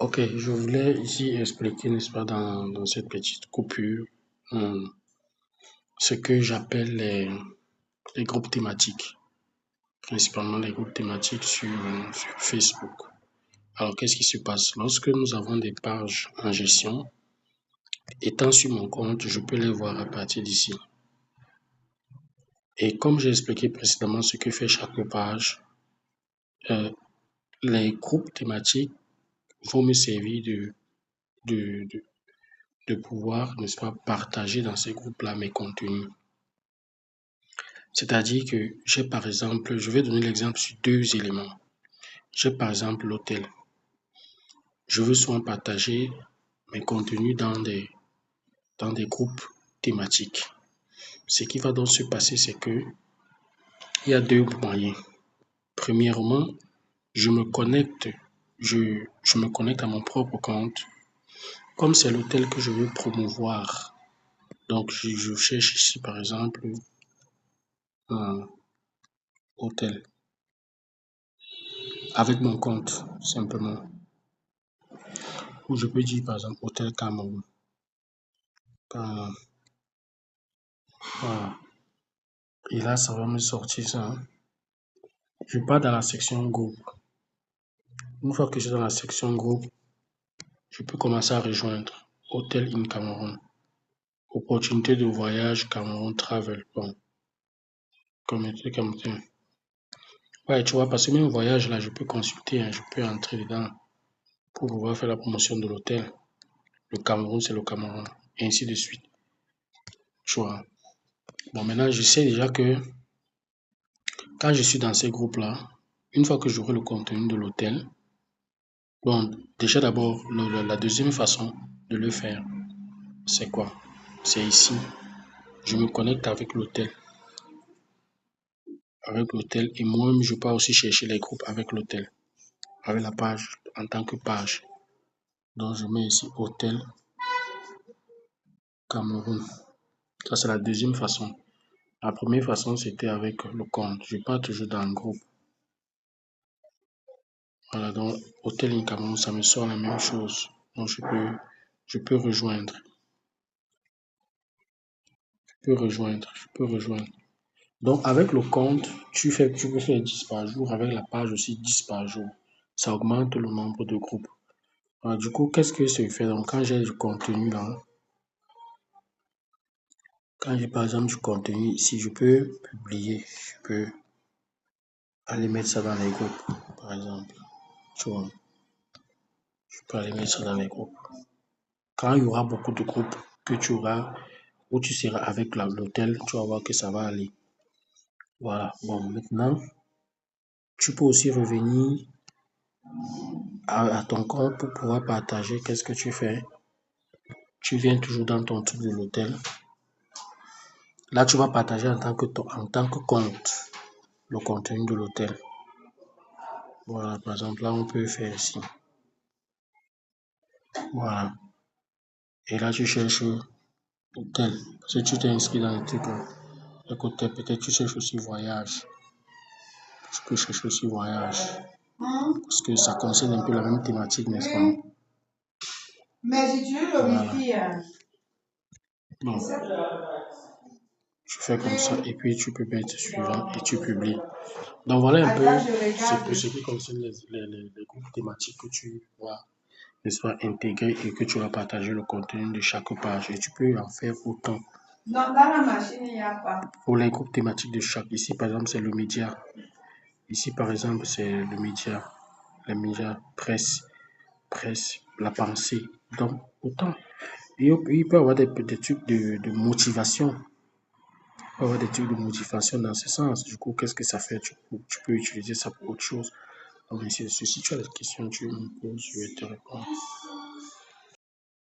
Ok, je voulais ici expliquer, n'est-ce pas, dans cette petite coupure, ce que j'appelle les groupes thématiques, principalement les groupes thématiques sur Facebook. Alors, qu'est-ce qui se passe? Lorsque nous avons des pages en gestion, étant sur mon compte, je peux les voir à partir d'ici. Et comme j'ai expliqué précédemment ce que fait chaque page, les groupes thématiques vont me servir de, de, de pouvoir, n'est-ce pas, partager dans ces groupes-là mes contenus. C'est-à-dire que j'ai par exemple, je vais donner l'exemple sur deux éléments. J'ai par exemple l'hôtel. Je veux souvent partager mes contenus dans des groupes thématiques. Ce qui va donc se passer, c'est que il y a deux moyens. Premièrement, je me connecte à mon propre compte. Comme c'est l'hôtel que je veux promouvoir, donc je cherche ici par exemple un hôtel avec mon compte simplement. Ou je peux dire par exemple hôtel Cameroun. Voilà. Et là, ça va me sortir ça. Je pars dans la section groupe. Une fois que je suis dans la section groupe, je peux commencer à rejoindre Hôtel in Cameroun. Opportunité de voyage Cameroun Travel. Bon, communauté Cameroun. Ouais, tu vois, parce que même voyage là, je peux consulter, je peux entrer dedans pour pouvoir faire la promotion de l'hôtel. Le Cameroun, c'est le Cameroun. Et ainsi de suite. Tu vois. Bon, maintenant, je sais déjà que quand je suis dans ces groupes-là, une fois que j'aurai le contenu de l'hôtel, bon, déjà d'abord, la deuxième façon de le faire, c'est quoi? C'est ici. Je me connecte avec l'hôtel. Et moi-même, je peux aussi chercher les groupes avec l'hôtel. Avec la page, en tant que page. Donc, je mets ici hôtel Cameroun. Ça, c'est la deuxième façon. La première façon, c'était avec le compte. Je pars toujours dans un groupe. Voilà, donc, hôtel in Cameroun, ça me sort la même chose. Donc, je peux rejoindre. Je peux rejoindre. Donc, avec le compte, tu peux faire 10 par jour. Avec la page aussi, 10 par jour. Ça augmente le nombre de groupes. Alors, du coup, qu'est-ce que ça fait? Donc, quand j'ai du contenu là, quand j'ai par exemple du contenu ici, je peux publier. Je peux aller mettre ça dans les groupes, par exemple. Tu vois, je peux aller mettre ça dans les groupes. Quand il y aura beaucoup de groupes que tu auras, où tu seras avec l'hôtel, tu vas voir que ça va aller. Voilà. Bon, maintenant, tu peux aussi revenir à ton compte pour pouvoir partager. Qu'est-ce que tu fais? Tu viens toujours dans ton truc de l'hôtel. Là, tu vas partager en tant que compte le contenu de l'hôtel. Voilà, par exemple, là, on peut faire ici. Voilà. Et là, tu cherches hôtel. Parce que tu t'es inscrit dans le truc, le côté, peut-être tu cherches aussi voyage. Tu peux chercher aussi voyage. Parce que ça concerne un peu la même thématique, n'est-ce pas? Mais si tu veux le wifi, Bon, tu fais comme ça et puis tu peux mettre suivant et tu publies. Donc voilà un peu ce qui concerne les groupes thématiques que tu vas, n'est-ce pas, intégrer et que tu vas partager le contenu de chaque page. Et tu peux en faire autant. Non, dans la machine, il n'y a pas. Pour les groupes thématiques de chaque, ici par exemple c'est le média. Ici par exemple c'est le média, les médias presse, la pensée. Donc autant. Il peut y avoir des trucs de motivation. Il peut y avoir des trucs de motivation dans ce sens. Du coup, qu'est-ce que ça fait? Tu peux utiliser ça pour autre chose. Donc, si tu as des questions, tu me poses, je vais te répondre.